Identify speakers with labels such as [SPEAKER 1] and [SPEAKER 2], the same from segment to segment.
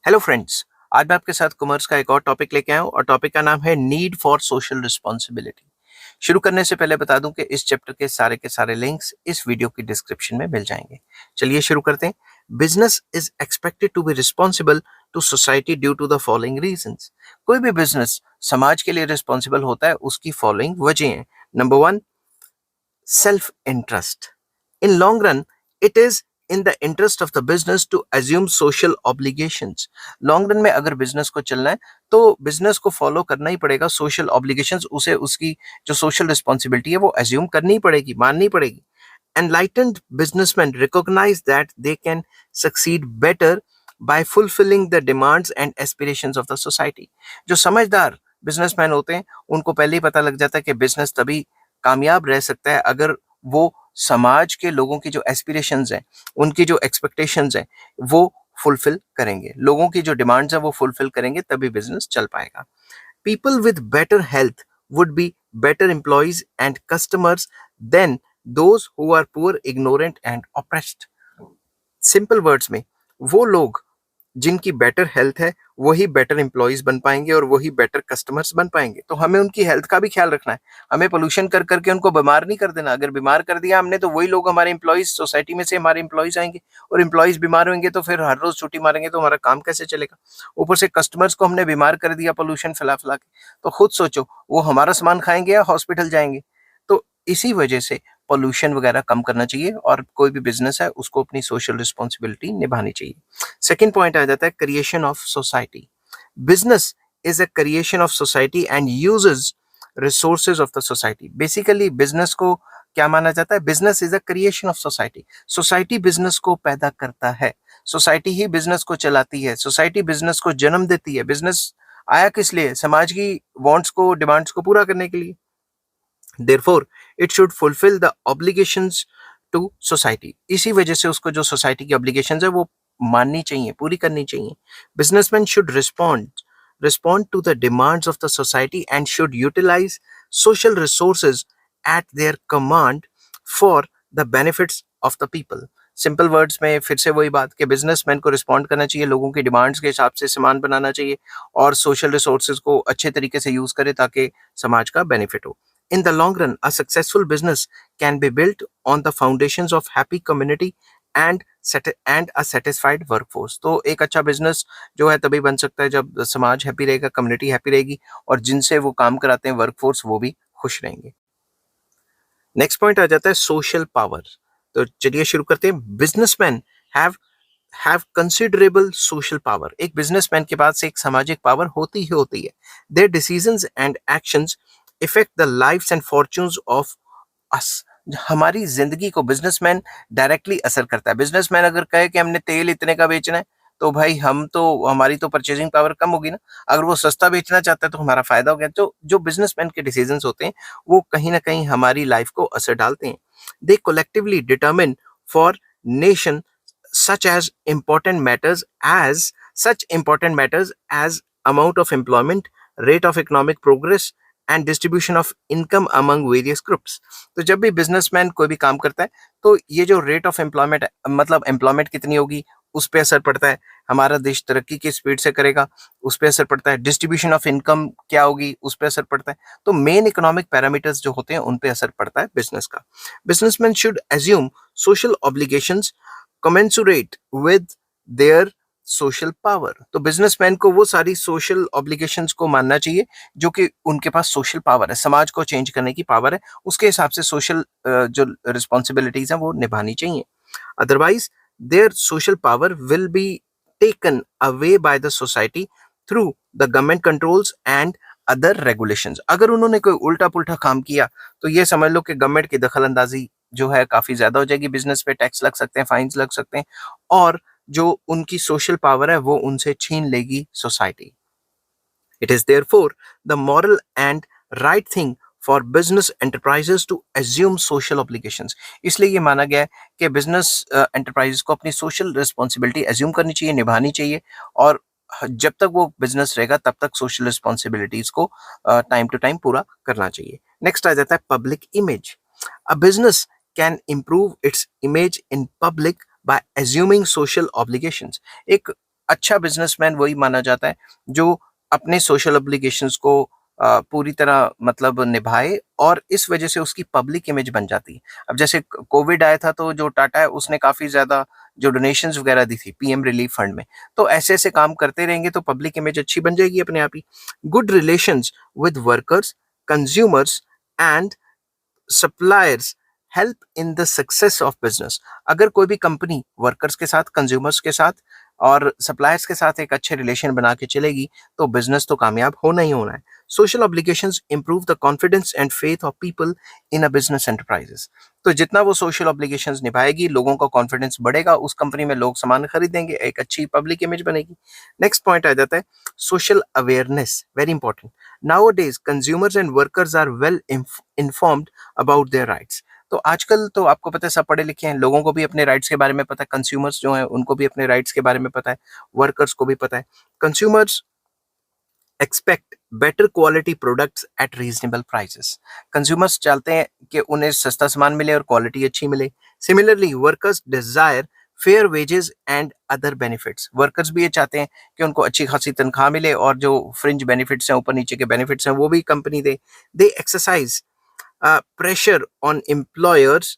[SPEAKER 1] Hello friends. आज मैं आपके साथ कॉमर्स का एक और टॉपिक लेके आया हूँ और टॉपिक का नाम है नीड फॉर सोशल रिस्पॉन्सिबिलिटी। शुरू करने से पहले बता दूं कि इस चैप्टर के सारे लिंक्स इस वीडियो की डिस्क्रिप्शन में मिल जाएंगे। चलिए शुरू करते हैं। Business is expected to be responsible to society due to the following reasons. कोई भी बिजनेस समाज के लिए रिस्पॉन्सिबल होता है, उसकी फॉलोइंग वजह है। Number one, self interest. In long run, it is in the interest of the business to assume social obligations. Long run में अगर बिजनेस को चलना है तो बिजनेस को फॉलो करना ही पड़ेगा सोशल ऑब्लिगेशंस, उसे उसकी जो सोशल रिस्पॉन्सिबिलिटी है वो एज्यूम करनी ही पड़ेगी, माननी पड़ेगी. Enlightened businessmen recognize that they can succeed better by fulfilling the demands and aspirations of the society. जो समझदार बिजनेसमैन होते हैं उनको पहले ही पता लग जाता है कि बिजनेस तभी कामयाब रह सकता है अगर वो समाज के लोगों की जो एस्पिरेशंस हैं, उनकी जो एक्सपेक्टेशंस हैं, वो फुलफिल करेंगे, लोगों की जो डिमांड्स हैं वो फुलफिल करेंगे, तभी बिजनेस चल पाएगा. People with better health would be better employees and customers than those who are poor, ignorant and oppressed. Simple words में, वो लोग जिनकी बेटर हेल्थ है वही बेटर एम्प्लॉयज बन पाएंगे और वही बेटर कस्टमर्स बन पाएंगे. तो हमें उनकी हेल्थ का भी ख्याल रखना है. हमें पोल्यूशन कर करके उनको बीमार नहीं कर देना. अगर बीमार कर दिया हमने तो वही लोग हमारे एम्प्लॉयज, सोसाइटी में से हमारे एम्प्लॉयज आएंगे और एम्प्लॉयज बीमार होंगे तो फिर हर रोज छुट्टी मारेंगे तो हमारा काम कैसे चलेगा. ऊपर से कस्टमर्स को हमने बीमार कर दिया पोल्यूशन फैला फैला के, तो खुद सोचो वो हमारा सामान खाएंगे या हॉस्पिटल जाएंगे. तो इसी वजह से पोल्यूशन वगैरह कम करना चाहिए और कोई भी बिजनेस है उसको अपनी सोशल रिस्पॉन्सिबिलिटी निभानी चाहिए. सेकेंड पॉइंट आ जाता है creation of society. Business is a creation of society and uses resources of the society. Basically business को क्या माना जाता है? Business is a creation of society. Society business को पैदा करता है, सोसाइटी ही बिजनेस को चलाती है, सोसाइटी बिजनेस को जन्म देती है. बिजनेस आया किस लिए? समाज की वांट्स को, डिमांड्स को पूरा करने के लिए. Therefore, it should fulfill the obligations to society. इसी वजह से उसको जो सोसाइटी की obligations है वो माननी चाहिए, पूरी करनी चाहिए. Businessmen should respond to the demands of the society and should utilize social resources at their command for the benefits of the people. Simple words में फिर से वही बात कि बिजनेसमैन को रिस्पॉन्ड करना चाहिए, लोगों की डिमांड्स के हिसाब से सामान बनाना चाहिए और सोशल रिसोर्सेज को अच्छे तरीके से यूज करे ताकि समाज का बेनिफिट हो. In the long run, a successful business can be built on the foundations of happy community and a satisfied workforce. तो एक अच्छा बिजनेस जो है तभी बन सकता है जब समाज हैप्पी रहेगा, कम्युनिटी हैप्पी रहेगी और जिनसे वो काम कराते हैं वर्कफोर्स वो भी खुश रहेंगे. नेक्स्ट पॉइंट आ जाता है सोशल पावर. तो चलिए शुरू करते हैं. Businessman have considerable social power. एक बिजनेसमैन के पास एक सामाजिक पावर होती ही होती है. Their decisions and actions effect the lives and fortunes of us. हमारी जिंदगी को बिजनेसमैन डायरेक्टली असर करता है. बिजनेसमैन अगर कहे कि हमने तेल इतने का बेचना है तो भाई हमारी तो परचेजिंग पावर कम होगी ना. अगर वो सस्ता बेचना चाहता है तो हमारा फायदा हो गया. तो जो बिजनेसमैन के डिसीजंस होते हैं वो कहीं ना कहीं हमारी लाइफ को असर डालते हैं. They collectively determine for nation such as important matters as amount of employment, rate of economic progress and distribution of income among various groups. तो जब भी बिजनेसमैन कोई भी काम करता है तो ये जो रेट ऑफ एम्प्लॉयमेंट है, मतलब एम्प्लॉयमेंट कितनी होगी उस पर असर पड़ता है. हमारा देश तरक्की की स्पीड से करेगा उस पर असर पड़ता है. डिस्ट्रीब्यूशन ऑफ इनकम क्या होगी उस पर असर पड़ता है. तो मेन इकोनॉमिक पैरामीटर्स जो होते हैं उन पे असर पड़ता है बिजनेस का. Businessman should assume social obligations commensurate with their social power. तो बिजनेसमैन को वो सारी सोशल ऑब्लिगेशंस को मानना चाहिए जो कि उनके पास सोशल पावर है, समाज को चेंज करने की पावर है, उसके हिसाब से सोशल जो रिस्पॉन्सिबिलिटीज हैं वो निभानी चाहिए. Otherwise their social power will be taken away by the society through the government controls and other regulations. अगर उन्होंने कोई उल्टा पुल्टा काम किया तो ये समझ लो कि गवर्नमेंट की दखल अंदाजी जो है काफी ज्यादा हो जाएगी. बिजनेस पे टैक्स लग सकते हैं, फाइन्स लग सकते हैं और जो उनकी सोशल पावर है वो उनसे छीन लेगी society. It is therefore the moral and right thing for business enterprises to assume social obligations. इसलिए ये माना गया है कि बिजनेस एंटरप्राइजेस को अपनी सोशल रिस्पॉन्सिबिलिटी एज्यूम करनी चाहिए, निभानी चाहिए और जब तक वो बिजनेस रहेगा तब तक सोशल रिस्पॉन्सिबिलिटीज को टाइम टू टाइम पूरा करना चाहिए. नेक्स्ट आ जाता है public image. A business can improve its image in public by assuming social obligations. एक अच्छा बिजनेसमैन वही माना जाता है जो अपने सोशल ऑब्लिगेशंस को पूरी तरह मतलब निभाए, और इस वजह से उसकी पब्लिक इमेज बन जाती है। अब जैसे कोविड आया था तो जो टाटा है उसने काफी ज्यादा जो डोनेशंस वगैरह दी थी पीएम रिलीफ फंड में, तो ऐसे ऐसे काम करते रहेंगे तो पब्लिक इमेज अच्छी बन जाएगी अपने आप ही। Good relations with workers, consumers and suppliers help in the success of business. अगर कोई भी कंपनी वर्कर्स के साथ, कंज्यूमर्स के साथ और सप्लायर्स के साथ एक अच्छे रिलेशन बना के चलेगी तो बिजनेस तो कामयाब होना ही होना है। Social obligations improve the confidence and faith of people in a business enterprises. तो जितना वो सोशल ऑब्लिगेशंस निभाएगी, लोगों का कॉन्फिडेंस बढ़ेगा, उस कंपनी में लोग सामान खरीदेंगे, एक अच्छी पब्लिक इमेज बनेगी। नेक्स्ट पॉइंट आ जाता है social awareness, very important. Nowadays, consumers and workers are well informed about their rights. तो आजकल तो आपको पता है सब पढ़े लिखे हैं, लोगों को भी अपने राइट्स के बारे में पता है, कंज्यूमर्स जो हैं उनको भी अपने राइट्स के बारे में पता है, वर्कर्स को भी पता है। Consumers expect better quality products at reasonable prices. Consumers चाहते हैं कि उन्हें सस्ता सामान मिले और क्वालिटी अच्छी मिले। Similarly workers desire fair wages and other benefits. Workers भी ये चाहते हैं कि उनको अच्छी खासी तनख्वाह मिले और जो फ्रिंज बेनिफिट्स हैं, ऊपर नीचे के बेनिफिट्स हैं, वो भी company they. They exercise pressure on employers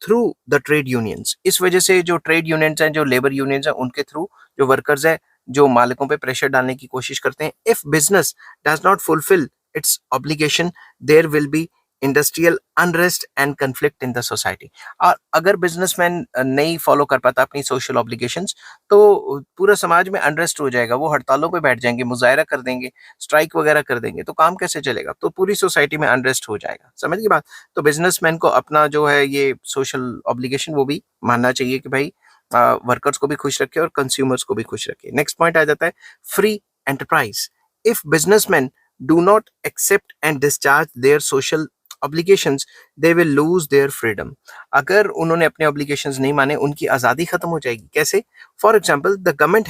[SPEAKER 1] through the trade unions. इस वजह से जो ट्रेड यूनियंस हैं, जो लेबर यूनियंस हैं, उनके थ्रू जो वर्कर्स है जो मालिकों पे प्रेशर डालने की कोशिश करते हैं। If business does not fulfil its obligation there will be industrial unrest and conflict in the society. और अगर बिजनेसमैन नहीं फॉलो कर पाता अपनी सोशल ऑब्लिगेशंस तो पूरा समाज में अनरेस्ट हो जाएगा, वो हड़तालों पे बैठ जाएंगे, मुजाहरा कर देंगे, स्ट्राइक वगैरह कर देंगे, तो काम कैसे चलेगा? तो पूरी सोसाइटी में अनरेस्ट हो जाएगा। समझ गई बात? तो बिजनेसमैन को अपना जो है ये सोशल ऑब्लिगेशन वो भी मानना चाहिए कि भाई वर्कर्स को भी खुश रखे और कंज्यूमर्स को भी खुश रखे। नेक्स्ट पॉइंट आ जाता है free enterprise. If businessman do not accept and discharge their social obligations they will lose their freedom. अगर उन्होंने अपने ऑब्लिगेशंस नहीं माने, उनकी आजादी खत्म हो जाएगी। कैसे? For example the government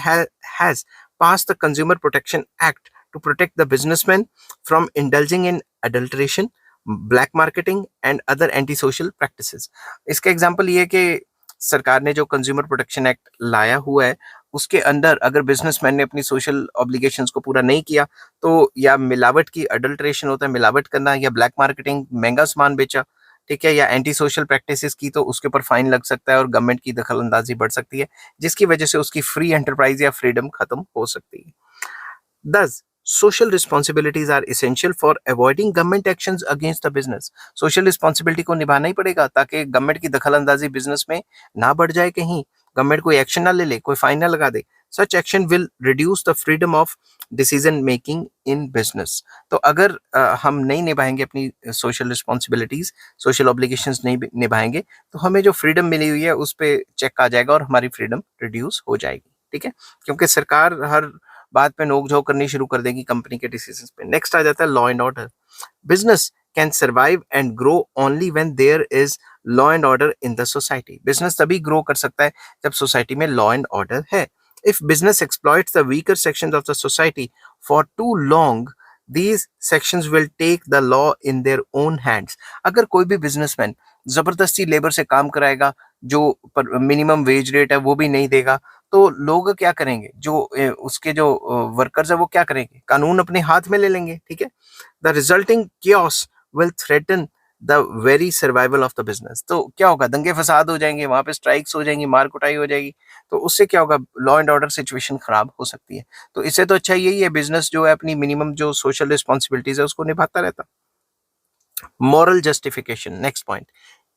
[SPEAKER 1] has passed the consumer protection act to protect the businessman from indulging in adulteration, black marketing and other anti social practices. इसका एग्जांपल ये है कि सरकार ने जो कंज्यूमर प्रोटेक्शन एक्ट लाया हुआ है उसके अंदर अगर बिजनेसमैन ने अपनी सोशल ऑब्लिगेशंस को पूरा नहीं किया तो या मिलावट की, अडल्ट्रेशन होता है मिलावट करना, या ब्लैक मार्केटिंग, महंगा सामान बेचा, ठीक है, या एंटी सोशल प्रैक्टिसेस की, तो उसके ऊपर फाइन लग सकता है और गवर्नमेंट की दखल अंदाजी बढ़ सकती है, जिसकी वजह से उसकी फ्री एंटरप्राइज या फ्रीडम खत्म हो सकती है। Thus, social responsibilities are essential for avoiding government actions against the business. Social responsibility को निभाना ही पड़ेगा ताकि गवर्नमेंट की दखल अंदाजी बिजनेस में ना बढ़ जाए, कहीं गवर्नमेंट कोई एक्शन ना ले ले, कोई फाइन ना लगा दे। Such action will reduce the freedom of decision making in business. तो अगर हम नहीं निभाएंगे अपनी सोशल रिस्पॉन्सिबिलिटीज, सोशल ऑब्लिगेशंस नहीं निभाएंगे तो हमें जो फ्रीडम मिली हुई है उस पर चेक आ जाएगा और हमारी फ्रीडम रिड्यूस हो जाएगी। ठीक है, क्योंकि सरकार हर बात पे नोक झोंक करनी शुरू कर देगी कंपनी के डिसीजंस पे। नेक्स्ट आ जाता है law and order. Business can survive and grow only when there is law and order in the society. Business तभी ग्रो कर सकता है जब सोसाइटी में लॉ एंड ऑर्डर है। If business exploits the weaker sections of the society for too long, these sections will take the law in their own hands. अगर कोई भी बिजनेसमैन जबरदस्ती लेबर से काम कराएगा, जो मिनिमम वेज रेट है वो भी नहीं देगा, तो लोग क्या करेंगे? जो उसके जो वर्कर्स है वो क्या करेंगे? कानून अपने हाथ में ले लेंगे। ठीक है, the resulting chaos will threaten the very survival of the business. तो क्या होगा? दंगे फसाद हो जाएंगे, वहां पे स्ट्राइक्स हो जाएंगी, मार कुटाई हो जाएगी, तो उससे क्या होगा? लॉ एंड ऑर्डर सिचुएशन खराब हो सकती है। तो इससे तो अच्छा यही है बिजनेस जो है अपनी मिनिमम जो सोशल रिस्पॉन्सिबिलिटीज है उसको निभाता रहता। Moral justification, next point.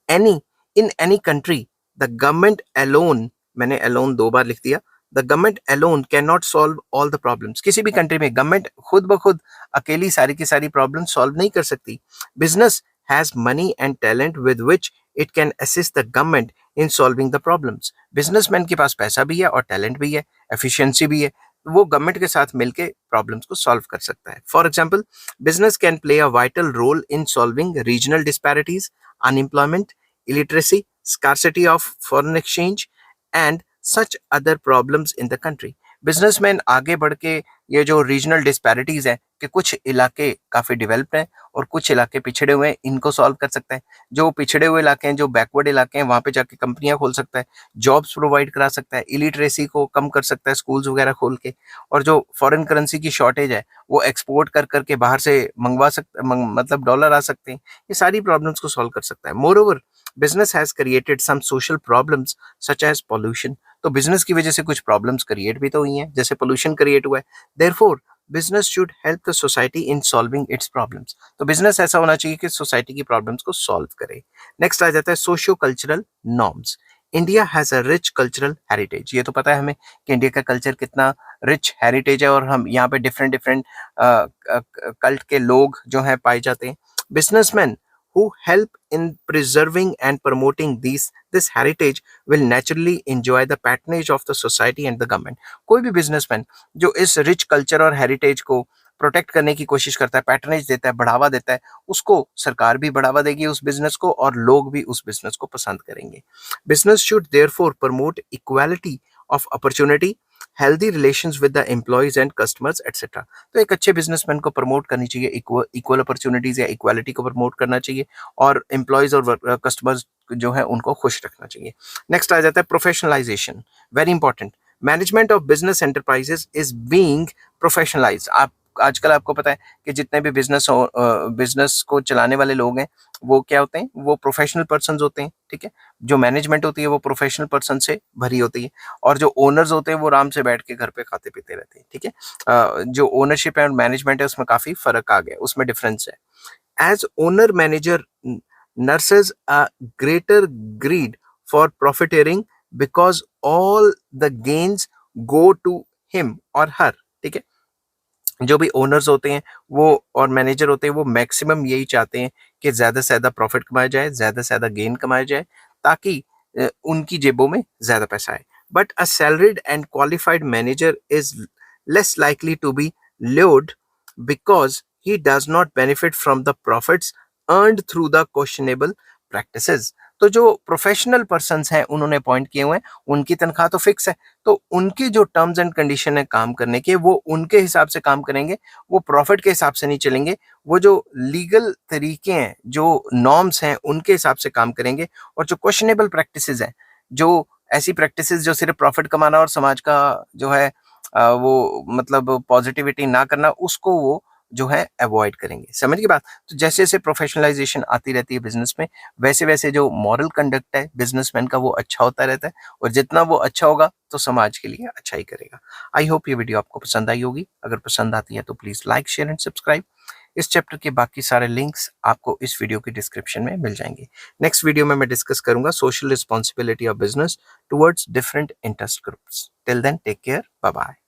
[SPEAKER 1] Any in any country the government alone, मैंने अलोन 2 बार लिख दिया, the government alone can not solve all the problems. किसी भी कंट्री में गवर्नमेंट खुद ब खुद अकेली सारी की सारी प्रॉब्लम सॉल्व नहीं कर सकती। Business has money and talent with which it can assist the government in solving the problems. Businessman के पास पैसा भी है और टैलेंट भी है, एफिशिएंसी भी है, वो गवर्नमेंट के साथ मिलके प्रॉब्लम्स को सॉल्व कर सकता है। For example, business can play a vital role in solving regional disparities, unemployment, illiteracy, scarcity of foreign exchange and such other problems in the country. Businessman आगे बढ़ के ये जो रीजनल डिस्पैरिटीज है कि कुछ इलाके काफी डेवलप्ड हैं और कुछ इलाके पिछड़े हुए हैं, इनको सॉल्व कर सकता है। जो पिछड़े हुए इलाके हैं, जो बैकवर्ड इलाके हैं, वहां पे जाके कंपनियां खोल सकता है, जॉब्स प्रोवाइड करा सकता है, इलिटरेसी को कम कर सकता है स्कूल्स वगैरह खोल के, और जो फॉरेन करेंसी की शॉर्टेज है वो एक्सपोर्ट कर करके बाहर से मंगवा सकता मतलब डॉलर आ सकते हैं। ये सारी प्रॉब्लम्स को सॉल्व कर सकता है। Moreover business has created some social problems such as pollution. तो बिजनेस की वजह से कुछ प्रॉब्लम्स क्रिएट भी तो हुई हैं, जैसे पोल्यूशन क्रिएट हुआ है। Therefore business should help the society in solving it's problems. तो बिजनेस ऐसा होना चाहिए कि सोसाइटी की प्रॉब्लम्स को सॉल्व करे। नेक्स्ट आ जाता है socio cultural norms. India has a rich cultural heritage. ये तो पता है हमें कि इंडिया का कल्चर कितना रिच हेरिटेज है, और हम यहाँ पे डिफरेंट डिफरेंट कल्ट के लोग जो हैं पाए जाते हैं। Businessman who help in preserving and promoting this heritage will naturally enjoy the patronage of the society and the government. कोई भी बिजनेसमैन जो इस रिच कल्चर और हेरिटेज को प्रोटेक्ट करने की कोशिश करता है, पैटर्नेज देता है, बढ़ावा देता है, उसको सरकार भी बढ़ावा देगी उस बिजनेस को, और लोग भी उस बिजनेस को पसंद करेंगे। Business should therefore promote equality of opportunity, healthy relations with the employees and customers etcetera. तो एक अच्छे बिजनेसमैन को प्रमोट करनी चाहिए इक्वल अपॉर्चुनिटीज या इक्वालिटी को प्रमोट करना चाहिए, और एम्प्लॉयज और कस्टमर्स जो है उनको खुश रखना चाहिए। नेक्स्ट आ जाता है professionalization, very important. Management of business enterprises is being professionalized. आप आजकल आपको पता है कि जितने भी बिजनेस को चलाने वाले लोग हैं वो क्या होते हैं, वो प्रोफेशनल पर्सन होते हैं, ठीक है। जो मैनेजमेंट होती है वो प्रोफेशनल पर्सन से भरी होती है, और जो ओनर्स होते हैं वो आराम से बैठ के घर पे खाते पीते रहते हैं, ठीक है। जो ओनरशिप है और मैनेजमेंट है उसमें काफी फर्क आ गया, उसमें डिफरेंस है। As owner manager nurses a greater greed for profiteering because all the gains go to him or her, ठीक है। जो भी ओनर्स होते हैं वो और मैनेजर होते हैं वो मैक्सिमम यही चाहते हैं कि ज्यादा से ज्यादा प्रॉफिट कमाया जाए, ज्यादा से ज्यादा गेन कमाया जाए, ताकि उनकी जेबों में ज्यादा पैसा आए। But a salaried and qualified manager is less likely to be lured because he does not benefit from the profits earned through the questionable practices. तो जो प्रोफेशनल पर्सन्स हैं उन्होंने अपॉइंट किए हुए हैं, उनकी तनख्वाह तो फिक्स है, तो उनकी जो टर्म्स एंड कंडीशन है काम करने के, वो उनके हिसाब से काम करेंगे, वो प्रॉफिट के हिसाब से नहीं चलेंगे, वो जो लीगल तरीके हैं, जो नॉर्म्स हैं, उनके हिसाब से काम करेंगे। और जो क्वेश्चनेबल प्रैक्टिसेस हैं, जो ऐसी प्रैक्टिसेस जो सिर्फ प्रॉफिट कमाना और समाज का जो है वो मतलब पॉजिटिविटी ना करना, उसको वो जो है अवॉइड करेंगे। समझ की बात। तो जैसे जैसे प्रोफेशनलाइजेशन आती रहती है बिजनेस में, वैसे वैसे जो मॉरल कंडक्ट है बिजनेसमैन का वो अच्छा होता रहता है, और जितना वो अच्छा होगा तो समाज के लिए अच्छा ही करेगा। आई होप ये वीडियो आपको पसंद आई होगी। अगर पसंद आती है तो please like, share and subscribe. इस चैप्टर के बाकी सारे लिंक्स आपको इस वीडियो के डिस्क्रिप्शन में मिल जाएंगे। नेक्स्ट वीडियो में मैं डिस्कस करूंगा social responsibility of business towards different interest groups. Till then take care, bye bye.